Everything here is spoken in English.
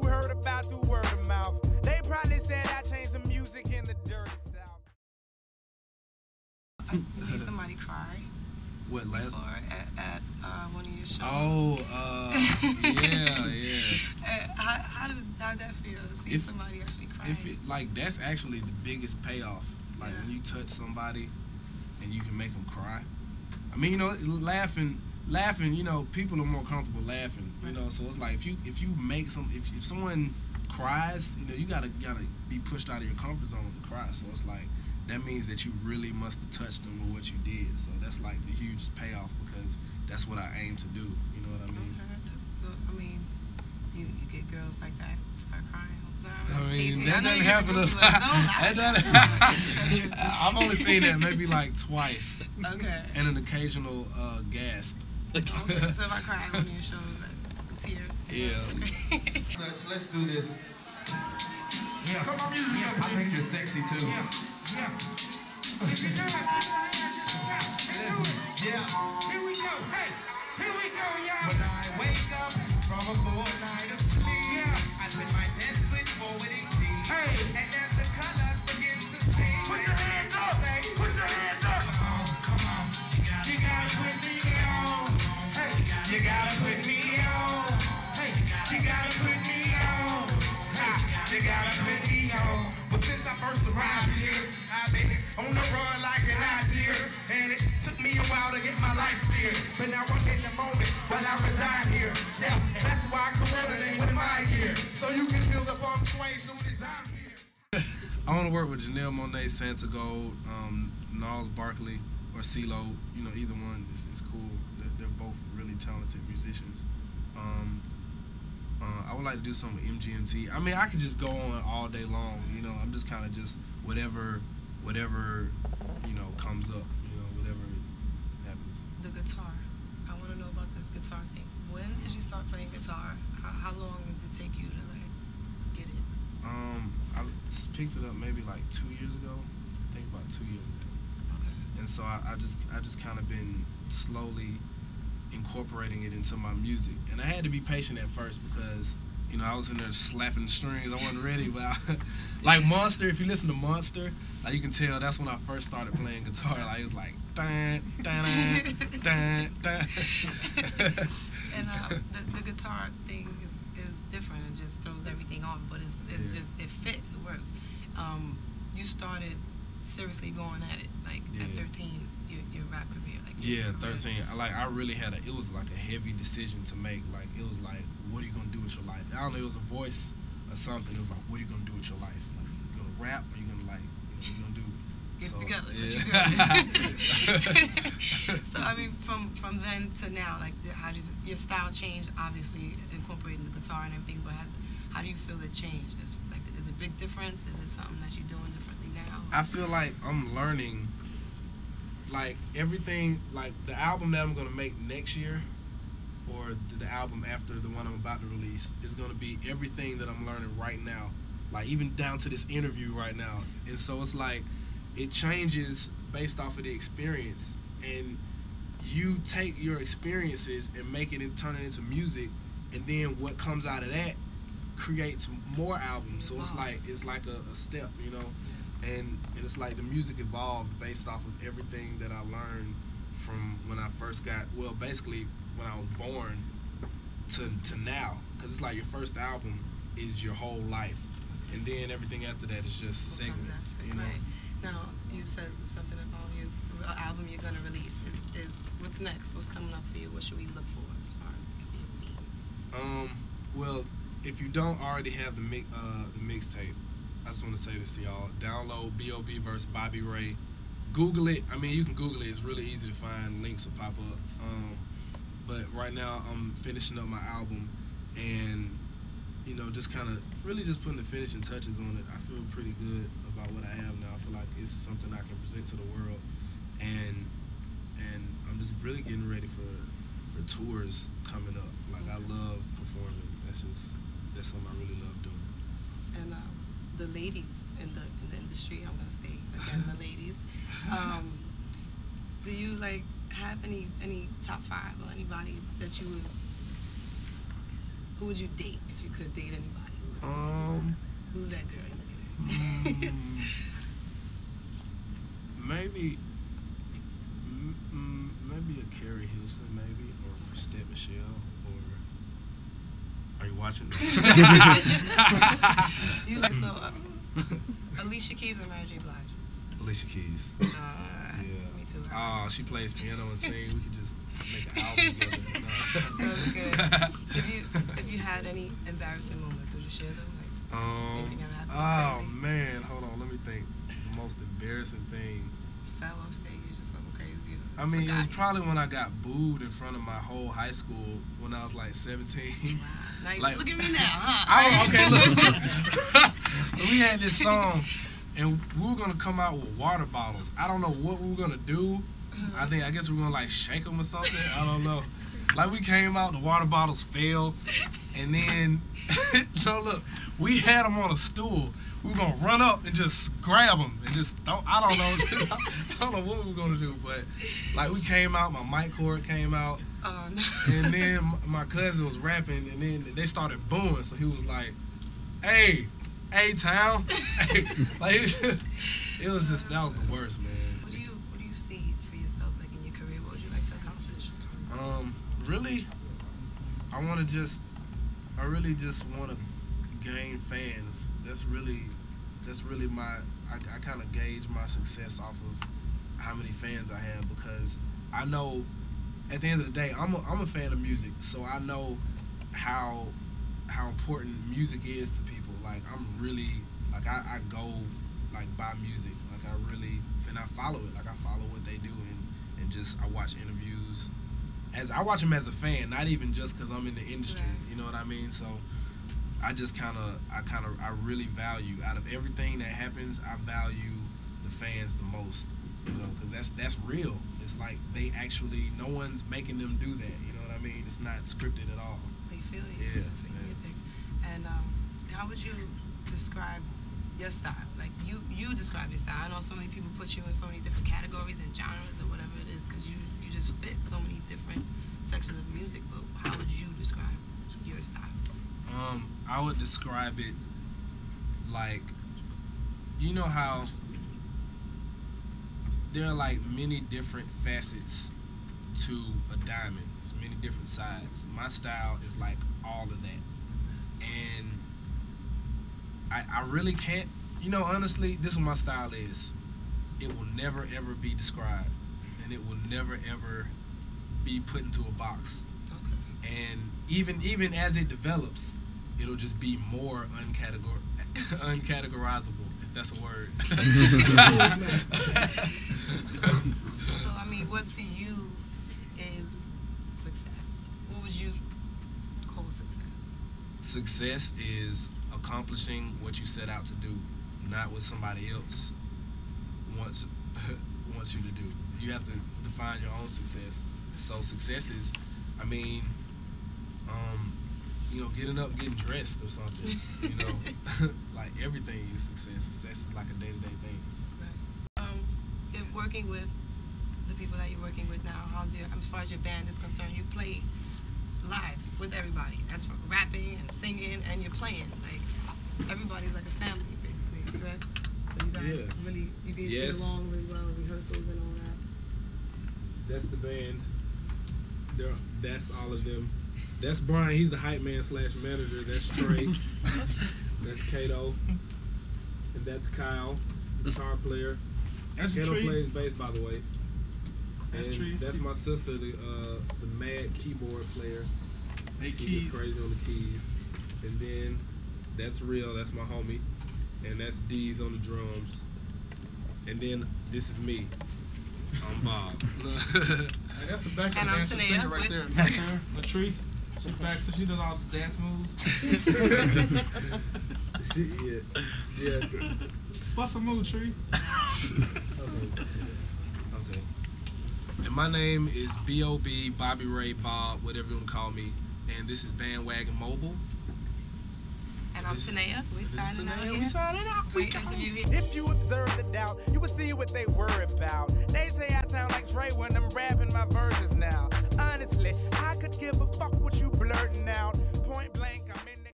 heard about through word of mouth. They probably said I changed the music in the dirty South. You made somebody cry. What, last? Before at one of your shows. Oh, yeah. How did that feel to see somebody actually cry? Like, that's actually the biggest payoff. Like, yeah. when you touch somebody and you can make them cry. I mean, you know, laughing, you know, people are more comfortable laughing, you know, so it's like if you make if someone cries, you know, you gotta be pushed out of your comfort zone to cry. So it's like that means that you really must have touched them with what you did. So that's like the hugest payoff because that's what I aim to do. You know what I mean? Okay, that's good. I mean, you get girls like that start crying all the time. I mean, that doesn't happen. I've only seen that maybe like twice. Okay. And an occasional gasp. Okay. So if I cry on your show, like a tear. Yeah. Let's do this. Yeah. Come on, music. Yeah. I think you're sexy too. Yeah. Yeah. Listen. Yeah. Here we go. Hey. Here we go, y'all. When I wake up from a full night of sleep, yeah, I put my best foot forward and clean. Hey. And as the colors begin to sing, put your hands up. Put your hands up. Come on. You gotta put me on. Hey. You gotta put me on. Hey. You gotta put me on. You gotta put me on. But since I first arrived here, I've been on the run like an idea. And it took me a while to get my life steered. But now I'm in the moment while I reside here. Yeah, that's why I coordinate with my gear. So you can feel the funk sway soon as I'm here. I want to work with Janelle Monáe, Santa Gold, Gnarls Barkley, or CeeLo. You know, either one is cool. They're both really talented musicians. I would like to do something with MGMT. I mean, I could just go on all day long. You know, I'm just kind of just whatever you know comes up. You know, whatever happens. The guitar. I want to know about this guitar thing. When did you start playing guitar? How long did it take you to like get it? I picked it up maybe like 2 years ago. I think about 2 years ago. Okay. And so I just kind of been slowly incorporating it into my music. And I had to be patient at first because, you know, I was in there slapping the strings. I wasn't ready, but like Monster, if you listen to Monster, like you can tell that's when I first started playing guitar. Like it was like dun, dun, dun, dun. And the guitar thing is different. It just throws everything off, but it's just, it fits, it works. You started seriously going at it, like at 13, your rap career. Like, yeah, 13. I really had it was like a heavy decision to make. Like, it was like, what are you going to do with your life? I don't know, it was a voice or something. It was like, what are you going to do with your life? Like, you going to rap or you going to like, what you going to do? Get so, together. Yeah. So, I mean, from then to now, like, how does your style change, obviously, incorporating the guitar and everything, but how do you feel it changed? Is it a big difference? Is it something that you're doing differently now? I feel like I'm learning, like, everything, like, the album that I'm going to make next year, or the album after the one I'm about to release, is going to be everything that I'm learning right now, like, even down to this interview right now. And so it's like, it changes based off of the experience, and you take your experiences and make it and turn it into music, and then what comes out of that creates more albums. So it's like a step, you know. And it's like the music evolved based off of everything that I learned from when I first got, well, basically when I was born to now. Because it's like your first album is your whole life, and then everything after that is just segments, you know. Right. Now, you said something about your album you're going to release. Is what's next? What's coming up for you? What should we look for as far as being? Well, if you don't already have the mixtape, I just want to say this to y'all. Download B.o.B versus Bobby Ray. Google it. I mean, you can Google it. It's really easy to find. Links will pop up. But right now, I'm finishing up my album, and, you know, just kind of really just putting the finishing touches on it. I feel pretty good about what I have now. I feel like it's something I can present to the world, and I'm just really getting ready for tours coming up. Like, I love performing. That's something I really love doing. And the ladies in the industry, I'm gonna say again, the ladies. Do you like have any top 5 or anybody that who would you date if you could date anybody? Who's that girl? Maybe a Carrie Hilson, maybe, or Step Michelle, or are you watching this? You like so Alicia Keys and Mary J. Blige. Alicia Keys. Yeah. Me too. Oh, she plays piano and sings. We could just make an album together. That was good. If you had any embarrassing moments, would you share them? Like anything ever happened crazy? Man, hold on. Let me think. The most embarrassing thing. Fell off stage or something crazy. I mean, it was probably when I got booed in front of my whole high school when I was like 17. Wow. Now Like, look at me now, huh? Okay, look. We had this song, and we were gonna come out with water bottles. I don't know what we were gonna do. I guess we were gonna like shake them or something. I don't know. Like we came out, the water bottles fell, and then no, look, we had them on a stool. We were gonna run up and just grab them and just don't. I don't know. I don't know what we were gonna do, but like we came out, my mic cord came out. Oh no. And then my cousin was rapping, and then they started booing. So he was like, "Hey, town!" Like it was just that was the worst, man. What do you see for yourself, like in your career? What would you like to accomplish? Really, I really just want to gain fans. That's really my. I kind of gauge my success off of how many fans I have, because I know. At the end of the day, I'm a fan of music, so I know how important music is to people. Like I'm really like I go like buy music, like I really and I follow it. Like I follow what they do and just I watch interviews. I watch them as a fan, not even just because I'm in the industry. Right. You know what I mean? So I really value, out of everything that happens, I value the fans the most. You know, because that's real. It's like they actually, no one's making them do that. You know what I mean? It's not scripted at all. They feel you. Yeah. They feel your music. And how would you describe your style? Like you describe your style. I know so many people put you in so many different categories and genres or whatever it is, because you just fit so many different sections of music. But how would you describe your style? I would describe it like, you know how there are like many different facets to a diamond. There's many different sides. My style is like all of that. And I really can't, honestly, this is what my style is. It will never ever be described. And it will never ever be put into a box. Okay. And even as it develops, it'll just be more uncategorizable, if that's a word. So, I mean, what to you is success? What would you call success? Success is accomplishing what you set out to do, not what somebody else wants you to do. You have to define your own success. So success is, getting up, getting dressed or something. Like everything is success. Success is like a day-to-day thing. So. Right. If working with the people that you're working with now, as far as your band is concerned, you play live with everybody. That's for rapping and singing, and you're playing. Like everybody's like a family, basically, correct? So you guys you get along really well, rehearsals and all that. That's the band. That's all of them. That's Brian. He's the hype man / manager. That's Trey. That's Kato. And that's Kyle, guitar player. That's Kato Trees. plays bass, by the way. That's and Trees. that's my sister, the mad keyboard player. Hey, She keys. gets crazy on the keys. And then that's Real. That's my homie. And that's D's on the drums. And then this is me. I'm Bob. Hey, that's the back of And the I'm dancer Tineya singer right with- there. Back there, Latrice. She's back, so she does all the dance moves. Yeah. What's a move, Latrice? Okay. And my name is B.o.B, Bobby Ray, Bob, whatever you want to call me. And this is Bandwagon Mobile. And I'm Tineya. We signing out here. We signing out. Great interview here. If you observe the doubt, you will see what they were about. They say I sound like Dre when I'm rapping my verses now. Honestly, I could give a fuck what you blurting out. Point blank.